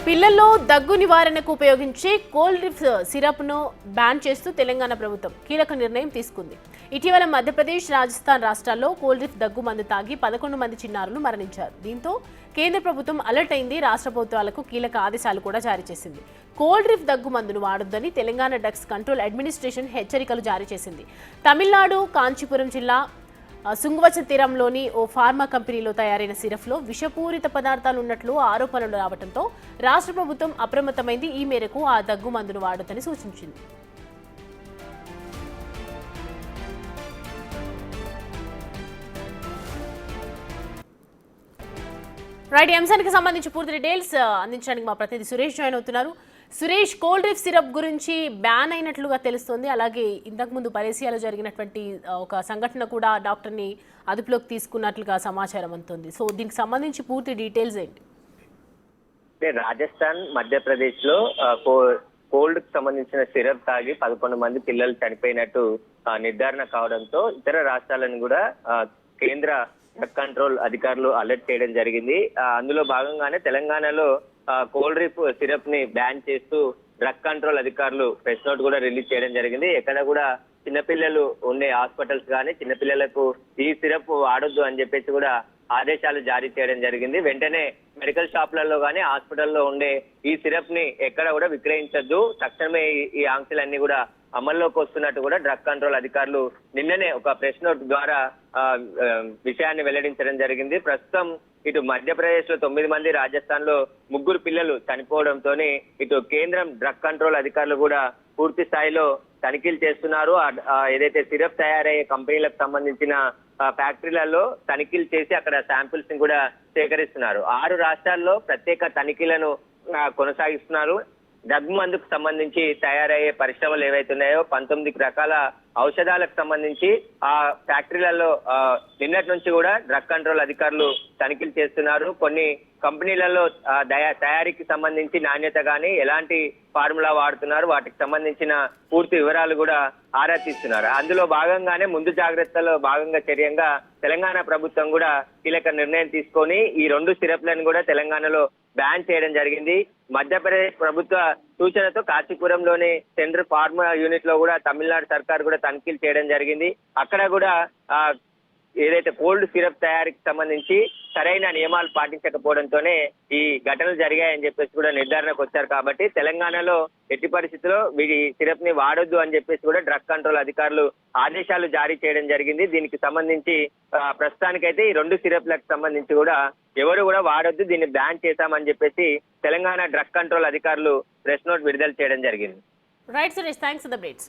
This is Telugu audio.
పిల్లల్లో దగ్గు నివారణకు ఉపయోగించే కోల్డ్ డ్రిప్ సిరప్ను బ్యాన్ చేస్తూ తెలంగాణ ప్రభుత్వం కీలక నిర్ణయం తీసుకుంది. ఇటీవల మధ్యప్రదేశ్, రాజస్థాన్ రాష్ట్రాల్లో కోల్డ్ డ్రిప్ దగ్గు మందు తాగి 11 మంది చిన్నారులు మరణించారు. దీంతో కేంద్ర ప్రభుత్వం అలర్ట్ అయింది. రాష్ట్ర ప్రభుత్వాలకు కీలక ఆదేశాలు కూడా జారీ చేసింది. కోల్డ్ డ్రిప్ దగ్గు మందును వాడొద్దని తెలంగాణ డ్రగ్స్ కంట్రోల్ అడ్మినిస్ట్రేషన్ హెచ్చరికలు జారీ చేసింది. తమిళనాడు కాంచీపురం జిల్లా సుంగవచ తీరంలోని ఓ ఫార్మా కంపెనీలో తయారైన సిరప్లో విషపూరిత పదార్థాలు ఉన్నట్లు ఆరోపణలు రావడంతో రాష్ట్ర ప్రభుత్వం అప్రమత్తమైంది. ఈ మేరకు ఆ దగ్గు మందును వాడొద్దని సూచించింది. రైట్, ఈ అంశానికి సంబంధించి పూర్తి డీటెయిల్స్ అందించడానికి మా ప్రతినిధి సురేష్ జాయిన్ అవుతున్నారు. సురేష్, కోల్డ్ డ్రిప్ సిరప్ గురించి బ్యాన్ అయినట్లుగా తెలుస్తోంది. అలాగే ఇంతకుముందు పరేసియాలో జరిగినటువంటి ఒక సంఘటన కూడా డాక్టర్ని అదుపులోకి తీసుకున్నట్లుగా సమాచారం అందుతుంది. సో దీనికి సంబంధించి పూర్తి డీటెయిల్స్ ఏంటి? రాజస్థాన్, మధ్యప్రదేశ్ లో కోల్డ్ కి సంబంధించిన సిరప్ తాగి 11 మంది పిల్లలు చనిపోయినట్టు నిర్ధారణ కావడంతో ఇతర రాష్ట్రాలను కూడా కేంద్ర డ్రగ్ కంట్రోల్ అధికారులు అలర్ట్ చేయడం జరిగింది. అందులో భాగంగానే తెలంగాణలో కోల్డ్ డ్రిప్ సిరప్ ని బ్యాన్ చేస్తూ డ్రగ్ కంట్రోల్ అధికారులు ప్రెస్ నోట్ కూడా రిలీజ్ చేయడం జరిగింది. ఎక్కడ కూడా చిన్నపిల్లలు ఉండే హాస్పిటల్స్ కానీ చిన్నపిల్లలకు ఈ సిరప్ వాడొద్దు అని చెప్పేసి కూడా ఆదేశాలు జారీ చేయడం జరిగింది. వెంటనే మెడికల్ షాప్లలో కానీ హాస్పిటల్లో ఉండే ఈ సిరప్ ని ఎక్కడ కూడా విక్రయించొద్దు, తక్షణమే ఈ ఆంక్షలన్నీ కూడా అమల్లోకి వస్తున్నట్టు కూడా డ్రగ్ కంట్రోల్ అధికారులు నిన్ననే ఒక ప్రెస్ నోట్ ద్వారా విషయాన్ని వెల్లడించడం జరిగింది. ప్రస్తుతం ఇటు మధ్యప్రదేశ్ లో 9 మంది, రాజస్థాన్ లో 3 పిల్లలు చనిపోవడంతో ఇటు కేంద్రం డ్రగ్ కంట్రోల్ అధికారులు కూడా పూర్తి స్థాయిలో తనిఖీలు చేస్తున్నారు. ఏదైతే సిరప్ తయారయ్యే కంపెనీలకు సంబంధించిన ఫ్యాక్టరీలలో తనిఖీలు చేసి అక్కడ శాంపిల్స్ ని కూడా సేకరిస్తున్నారు. 6 రాష్ట్రాల్లో ప్రత్యేక తనిఖీలను కొనసాగిస్తున్నారు. దగ్గు మందుకు సంబంధించి తయారయ్యే పరిశ్రమలు ఏవైతే ఉన్నాయో 19 రకాల ఔషధాలకు సంబంధించి ఆ ఫ్యాక్టరీలలో నిన్నటి నుంచి కూడా డ్రగ్ కంట్రోల్ అధికారులు తనిఖీలు చేస్తున్నారు. కొన్ని కంపెనీలలో తయారీకి సంబంధించి నాణ్యత కానీ ఎలాంటి ఫార్ములా వాడుతున్నారు వాటికి సంబంధించిన పూర్తి వివరాలు కూడా ఆరా తీస్తున్నారు. అందులో భాగంగానే ముందు జాగ్రత్తలో భాగంగా చర్యంగా తెలంగాణ ప్రభుత్వం కూడా కీలక నిర్ణయం తీసుకొని ఈ 2 సిరప్లను కూడా తెలంగాణలో బ్యాన్ చేయడం జరిగింది. మధ్యప్రదేశ్ ప్రభుత్వ సూచనతో కాంచీపురంలోని సెంట్రల్ ఫార్మా యూనిట్ లో కూడా తమిళనాడు సర్కార్ కూడా తనిఖీలు చేయడం జరిగింది. అక్కడ కూడా ఏదైతే కోల్డ్ సిరప్ తయారీకి సంబంధించి సరైన నియమాలు పాటించకపోవడంతోనే ఈ ఘటనలు జరిగాయని చెప్పేసి కూడా నిర్ధారణకు వచ్చారు. కాబట్టి తెలంగాణలో ఎట్టి పరిస్థితుల్లో ఈ సిరప్ ని వాడొద్దు అని చెప్పేసి కూడా డ్రగ్ కంట్రోల్ అధికారులు ఆదేశాలు జారీ చేయడం జరిగింది. దీనికి సంబంధించి ప్రస్తుతానికైతే ఈ 2 సిరప్లకు సంబంధించి కూడా ఎవరు కూడా వాడొద్దు, దీన్ని బ్యాన్ చేశామని చెప్పేసి తెలంగాణ డ్రగ్ కంట్రోల్ అధికారులు ప్రెస్ నోట్ విడుదల చేయడం జరిగింది. Right Suresh, thanks for the updates.